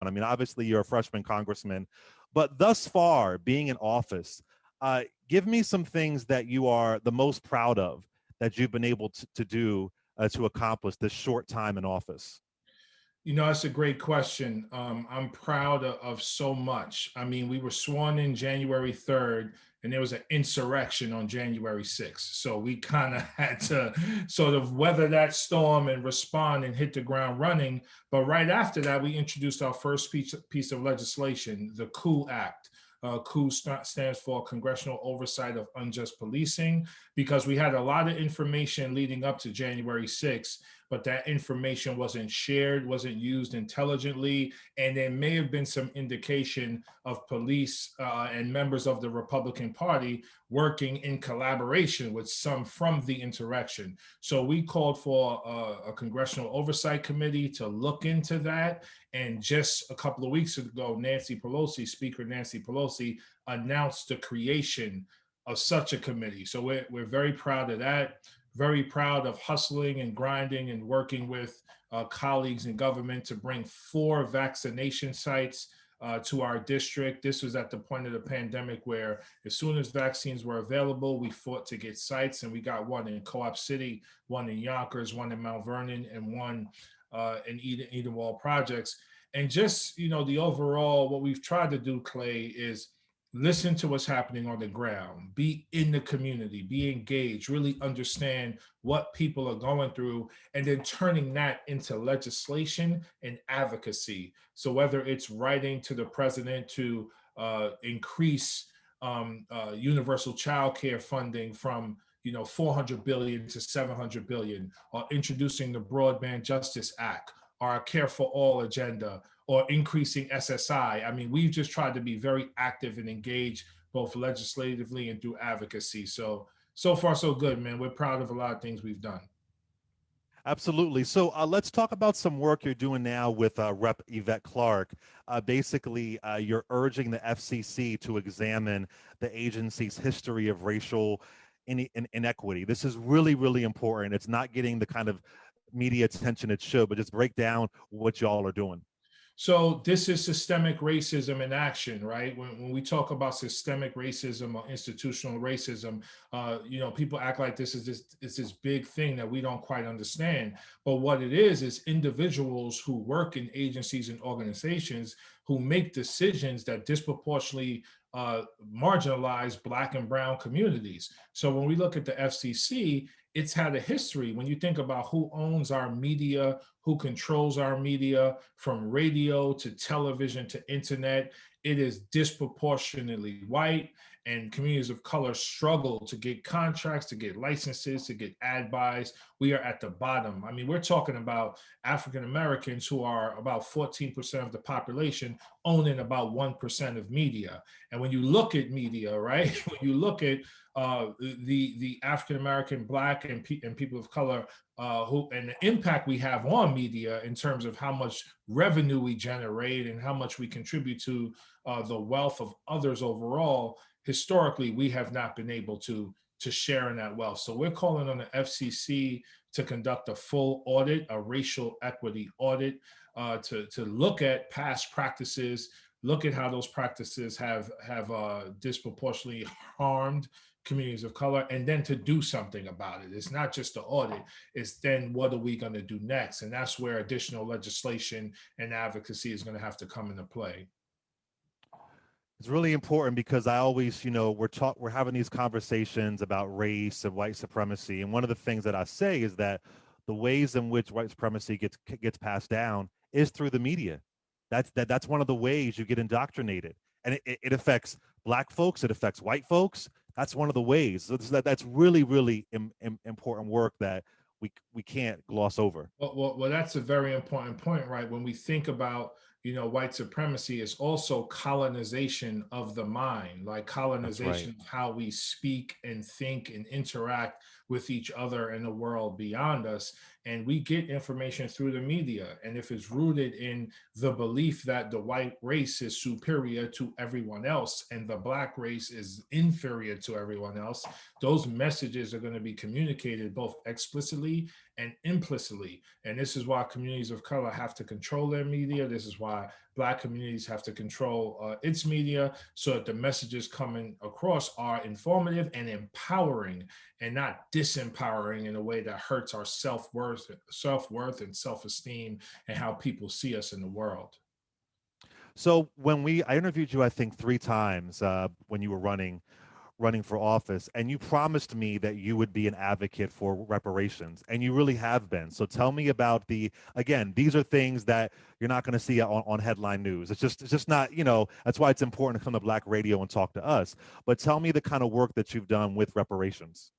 I mean, obviously you're a freshman congressman, but thus far being in office, give me some things that you are the most proud of that you've been able to do to accomplish this short time in office. That's a great question. I'm proud of so much. I mean, we were sworn in January 3rd, and there was an insurrection on January 6th. So we kind of had to sort of weather that storm and respond and hit the ground running. But right after that, we introduced our first piece of legislation, the COO Act. COO stands for Congressional Oversight of Unjust Policing, because we had a lot of information leading up to January 6th, but that information wasn't shared, wasn't used intelligently, and there may have been some indication of police and members of the Republican Party working in collaboration with some from the insurrection. So we called for a congressional oversight committee to look into that. And just a couple of weeks ago, Speaker Nancy Pelosi, announced the creation of such a committee. So we're very proud of that, very proud of hustling and grinding and working with colleagues in government to bring 4 vaccination sites to our district. This was at the point of the pandemic where, as soon as vaccines were available, we fought to get sites, and we got one in Co-op City, one in Yonkers, one in Mount Vernon, and one in Edenwald projects. And just, the overall, what we've tried to do, Clay, is listen to what's happening on the ground, be in the community, be engaged, really understand what people are going through, and then turning that into legislation and advocacy. So whether it's writing to the president to increase universal child care funding from 400 billion to 700 billion, or introducing the Broadband Justice Act, or a Care for All agenda, or increasing SSI. I mean, we've just tried to be very active and engaged both legislatively and through advocacy. So far, so good, man. We're proud of a lot of things we've done. Absolutely. So let's talk about some work you're doing now with Rep. Yvette Clarke. Basically, you're urging the FCC to examine the agency's history of racial inequity. This is really, really important. It's not getting the kind of media attention it should, but just break down what y'all are doing. So this is systemic racism in action, right? When we talk about systemic racism or institutional racism, people act like this big thing that we don't quite understand. But what it is individuals who work in agencies and organizations who make decisions that disproportionately marginalize Black and Brown communities. So when we look at the FCC, it's had a history. When you think about who owns our media, who controls our media, from radio to television to internet, it is disproportionately white, and communities of color struggle to get contracts, to get licenses, to get ad buys. We are at the bottom. I mean, we're talking about African Americans, who are about 14% of the population, owning about 1% of media. And when you look at media, right, when you look at the African American, Black, and people of color, who, and the impact we have on media in terms of how much revenue we generate and how much we contribute to the wealth of others overall, historically we have not been able to share in that wealth. So we're calling on the FCC to conduct a full audit, a racial equity audit, to look at past practices, look at how those practices have disproportionately harmed communities of color, and then to do something about it. It's not just the audit, it's then what are we going to do next? And that's where additional legislation and advocacy is going to have to come into play. It's really important because I always, we're having these conversations about race and white supremacy, and one of the things that I say is that the ways in which white supremacy gets passed down is through the media. That's one of the ways you get indoctrinated, and it affects Black folks, it affects white folks. That's one of the ways. So that's really, really important work that we can't gloss over. Well, that's a very important point, right? When we think about white supremacy, is also colonization of the mind, like That's right. colonization of how we speak and think and interact with each other and the world beyond us. And we get information through the media. And if it's rooted in the belief that the white race is superior to everyone else and the Black race is inferior to everyone else, those messages are going to be communicated both explicitly and implicitly. And this is why communities of color have to control their media. This is why Black communities have to control its media, so that the messages coming across are informative and empowering, and not disempowering in a way that hurts our self-worth and self-esteem, and how people see us in the world. So I interviewed you, I think 3 times when you were running for office, and you promised me that you would be an advocate for reparations, and you really have been. So tell me about again, these are things that you're not going to see on headline news. It's just not, that's why it's important to come to Black radio and talk to us. But tell me the kind of work that you've done with reparations.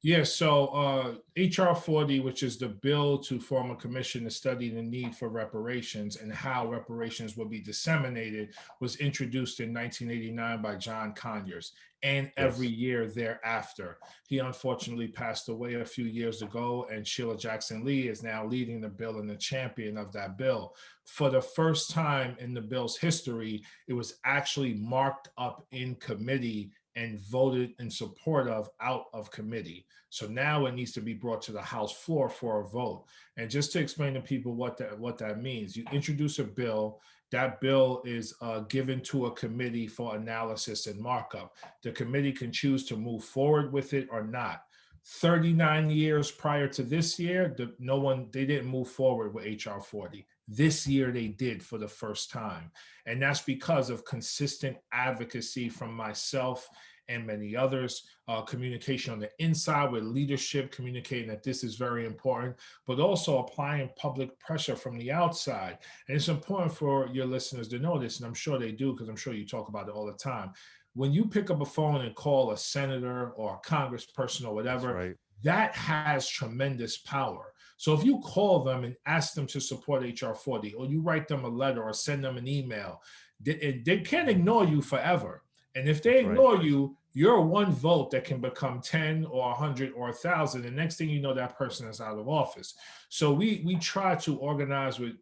Yeah, so HR 40, which is the bill to form a commission to study the need for reparations and how reparations will be disseminated, was introduced in 1989 by John Conyers, and every Yes. year thereafter. He unfortunately passed away a few years ago, and Sheila Jackson Lee is now leading the bill and the champion of that bill. For the first time in the bill's history, it was actually marked up in committee and voted in support of out of committee. So now it needs to be brought to the House floor for a vote. And just to explain to people what that means, you introduce a bill. That bill is given to a committee for analysis and markup. The committee can choose to move forward with it or not. 39 years prior to this year, they didn't move forward with HR 40. This year they did for the first time. And that's because of consistent advocacy from myself and many others, communication on the inside with leadership, communicating that this is very important, but also applying public pressure from the outside. And it's important for your listeners to know this, and I'm sure they do, because I'm sure you talk about it all the time. When you pick up a phone and call a senator or a congressperson or That's whatever, right. that has tremendous power. So if you call them and ask them to support HR 40, or you write them a letter or send them an email, they can't ignore you forever. And if they That's right. ignore you, you're one vote that can become 10 or 100 or 1,000. The next thing you know, that person is out of office. So we try to organize with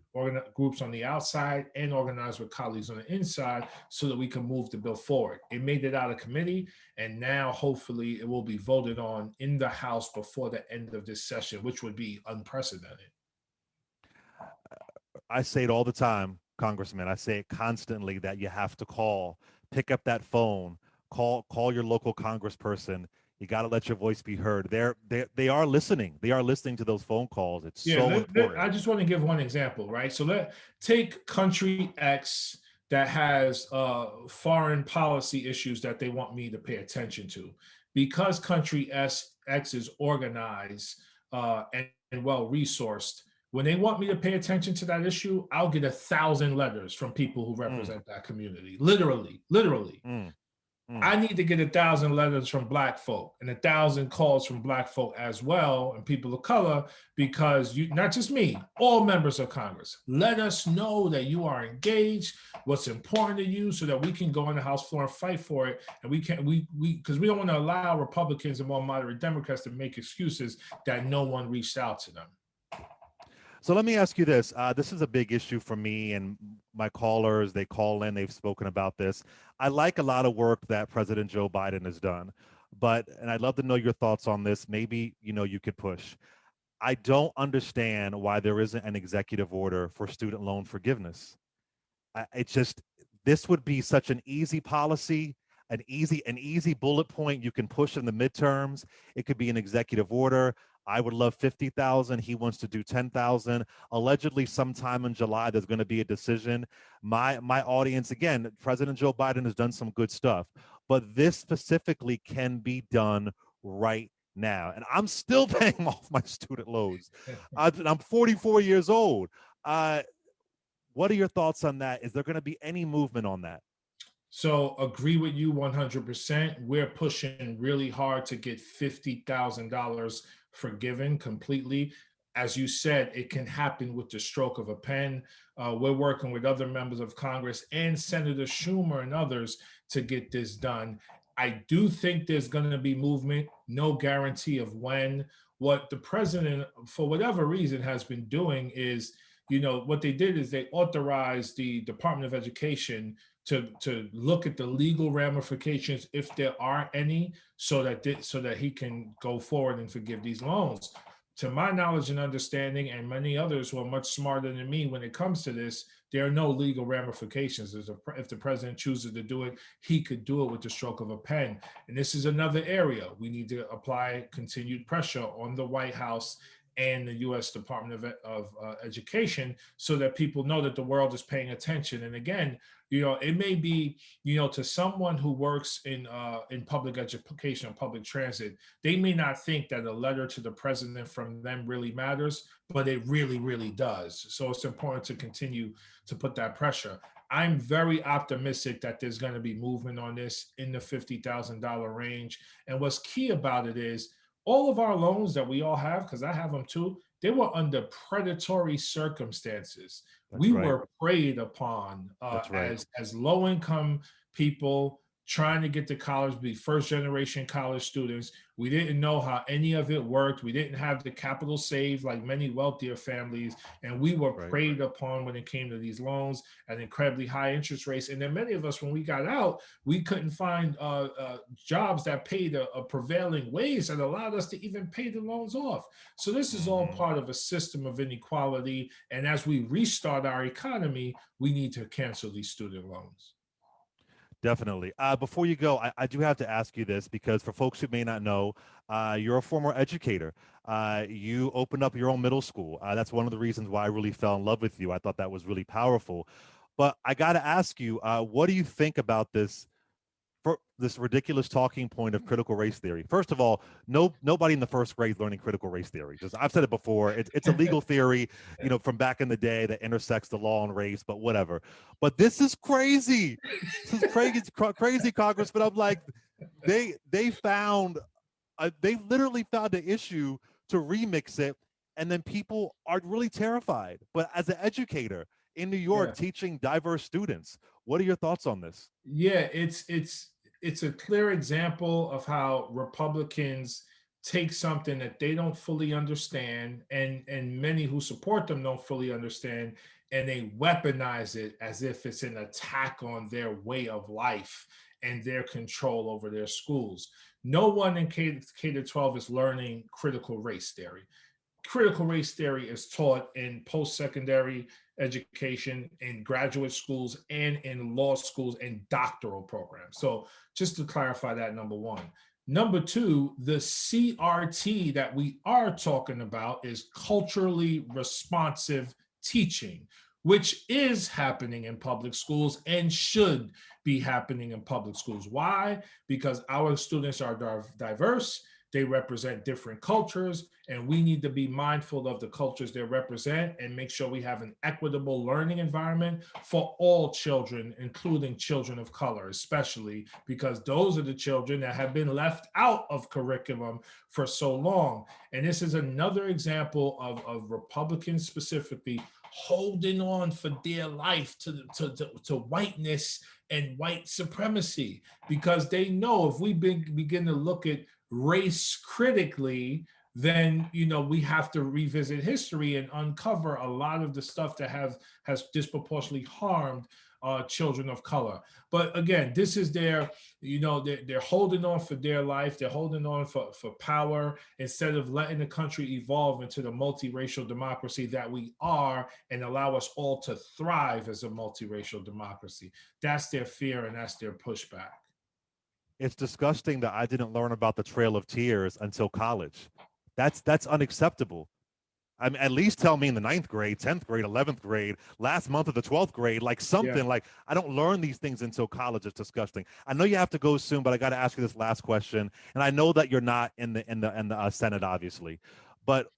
groups on the outside and organize with colleagues on the inside, so that we can move the bill forward. It made it out of committee, and now hopefully it will be voted on in the House before the end of this session, which would be unprecedented. I say it all the time, Congressman. I say it constantly that you have to pick up that phone, call your local congressperson. You got to let your voice be heard. They are listening. They are listening to those phone calls. It's Yeah, so I important. just want to give one example, right? So let take country X that has foreign policy issues that they want me to pay attention to. Because country X is organized and well resourced, when they want me to pay attention to that issue, I'll get 1,000 letters from people who Mm, represent that community. Literally, literally. mm, mm. I need to get 1,000 letters from Black folk and 1,000 calls from Black folk as well, and people of color, because you, not just me, all members of Congress, let us know that you are engaged, what's important to you, so that we can go on the House floor and fight for it. And because we don't want to allow Republicans and more moderate Democrats to make excuses that no one reached out to them. So let me ask you this. This is a big issue for me and my callers. They call in, they've spoken about this. I like a lot of work that President Joe Biden has done, and I'd love to know your thoughts on this. Maybe, you could push. I don't understand why there isn't an executive order for student loan forgiveness. It's just, this would be such an easy policy, an easy bullet point you can push in the midterms. It could be an executive order. I would love 50,000. He wants to do 10,000. Allegedly, sometime in July, there's going to be a decision. My audience, again, President Joe Biden has done some good stuff, but this specifically can be done right now. And I'm still paying off my student loans. I'm 44 years old. Uh, what are your thoughts on that? Is there going to be any movement on that? So agree with you 100%. We're pushing really hard to get $50,000 forgiven completely. As you said, it can happen with the stroke of a pen. We're working with other members of Congress and Senator Schumer and others to get this done. I do think there's going to be movement, no guarantee of when. What the president, for whatever reason, has been doing is, what they did is they authorized the Department of Education to look at the legal ramifications, if there are any, so that he can go forward and forgive these loans. to my knowledge and understanding, and many others who are much smarter than me when it comes to this, there are no legal ramifications. If the president chooses to do it, he could do it with the stroke of a pen. And this is another area we need to apply continued pressure on the White House and the U.S. Department of Education, so that people know that the world is paying attention. And again, it may be, to someone who works in public education or public transit, they may not think that a letter to the president from them really matters, but it really, really does. So it's important to continue to put that pressure. I'm very optimistic that there's going to be movement on this in the $50,000 range. And what's key about it is all of our loans that we all have, because I have them too, they were under predatory circumstances. That's We right. were preyed upon That's right. as low income people trying to get to college, be first generation college students. We didn't know how any of it worked. We didn't have the capital saved like many wealthier families, and we were Right. preyed upon when it came to these loans at incredibly high interest rates. And then many of us, when we got out, we couldn't find jobs that paid a prevailing wage that allowed us to even pay the loans off. So this is all Hmm. part of a system of inequality. And as we restart our economy, we need to cancel these student loans. Definitely. Before you go, I do have to ask you this because for folks who may not know, you're a former educator. You opened up your own middle school. That's one of the reasons why I really fell in love with you. I thought that was really powerful. But I got to ask you, what do you think about this ridiculous talking point of critical race theory? First of all, nobody in the first grade is learning critical race theory. Just I've said it before. It's a legal theory, from back in the day that intersects the law and race, but whatever. But this is crazy. This is crazy, crazy, Congressman. I'm like, they found they literally found an issue to remix it, and then people are really terrified. But as an educator in New York Yeah. teaching diverse students, what are your thoughts on this? Yeah, it's a clear example of how Republicans take something that they don't fully understand, and many who support them don't fully understand, and they weaponize it as if it's an attack on their way of life and their control over their schools. No one in K to 12 is learning critical race theory. Critical race theory is taught in post-secondary education, in graduate schools, and in law schools and doctoral programs. So just to clarify that, number one. Number two, the CRT that we are talking about is culturally responsive teaching, which is happening in public schools and should be happening in public schools. Why? Because our students are diverse, they represent different cultures, and we need to be mindful of the cultures they represent and make sure we have an equitable learning environment for all children, including children of color, especially because those are the children that have been left out of curriculum for so long. And this is another example of Republicans specifically holding on for dear life to whiteness and white supremacy, because they know if we begin to look at race critically, then we have to revisit history and uncover a lot of the stuff that has disproportionately harmed children of color. But again, this is they're holding on for their life. They're holding on for power instead of letting the country evolve into the multiracial democracy that we are and allow us all to thrive as a multiracial democracy. That's their fear and that's their pushback. It's disgusting that I didn't learn about the Trail of Tears until college. That's unacceptable. I mean, at least tell me in the ninth grade, 10th grade, 11th grade, last month of the 12th grade, like Yeah. something like I don't learn these things until college. It's disgusting. I know you have to go soon, but I got to ask you this last question. And I know that you're not in the Senate, obviously, but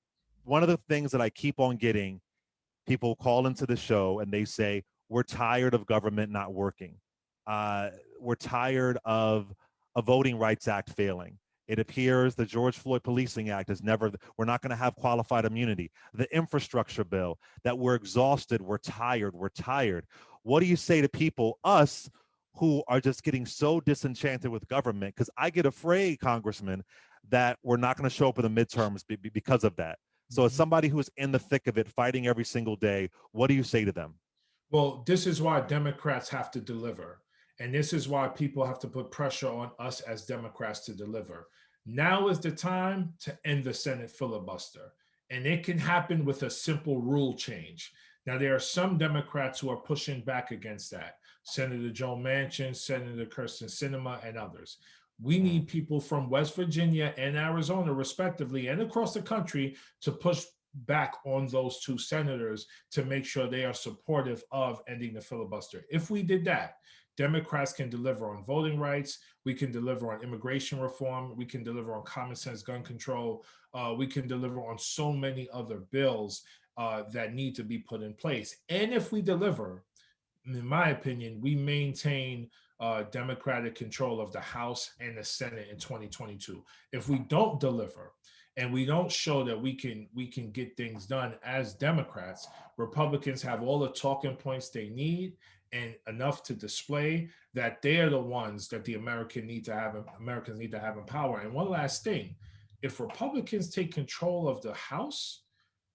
one of the things that I keep on getting, people call into the show and they say, we're tired of government not working. Uh, we're tired of a Voting Rights Act failing. It appears the George Floyd Policing Act is never, we're not going to have qualified immunity. The infrastructure bill, that we're exhausted, we're tired, we're tired. What do you say to people, us, who are just getting so disenchanted with government? Because I get afraid, Congressman, that we're not going to show up in the midterms because of that. So, as Mhm. somebody who is in the thick of it, fighting every single day, what do you say to them? Well, this is why Democrats have to deliver. And this is why people have to put pressure on us as Democrats to deliver. Now is the time to end the Senate filibuster. And it can happen with a simple rule change. Now, there are some Democrats who are pushing back against that. Senator Joe Manchin, Senator Kirsten Sinema, and others. We Mm. need people from West Virginia and Arizona, respectively, and across the country to push back on those two senators to make sure they are supportive of ending the filibuster. If we did that, Democrats can deliver on voting rights. We can deliver on immigration reform. We can deliver on common sense gun control. We can deliver on so many other bills that need to be put in place. And if we deliver, in my opinion, we maintain Democratic control of the House and the Senate in 2022. If we don't deliver and we don't show that we can get things done as Democrats, Republicans have all the talking points they need and enough to display that they are the ones that the Americans need to have in power. And one last thing, if Republicans take control of the House,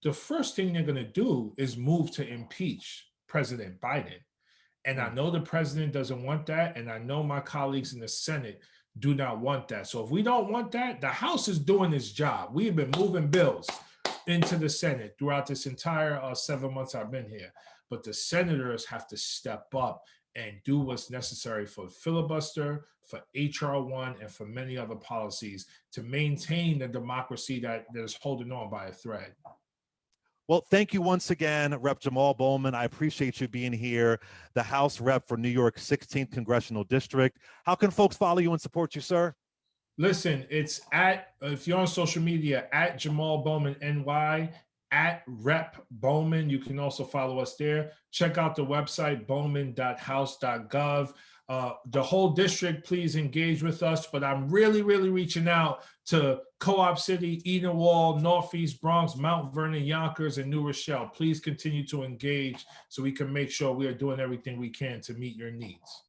the first thing they're going to do is move to impeach President Biden. And I Mm. know the president doesn't want that. And I know my colleagues in the Senate do not want that. So if we don't want that, the House is doing its job. We have been moving bills into the Senate throughout this entire 7 months I've been here. But the senators have to step up and do what's necessary for filibuster, for HR1, and for many other policies to maintain the democracy that is holding on by a thread. Well, thank you once again, Rep. Jamaal Bowman. I appreciate you being here, the House Rep for New York 16th Congressional District. How can folks follow you and support you, sir? Listen, it's if you're on social media, at Jamaal Bowman NY, at Rep Bowman. You can also follow us there. Check out the website, bowman.house.gov. The whole district, please engage with us. But I'm really, really reaching out to Co-op City, Edenwald, Northeast Bronx, Mount Vernon, Yonkers, and New Rochelle. Please continue to engage so we can make sure we are doing everything we can to meet your needs.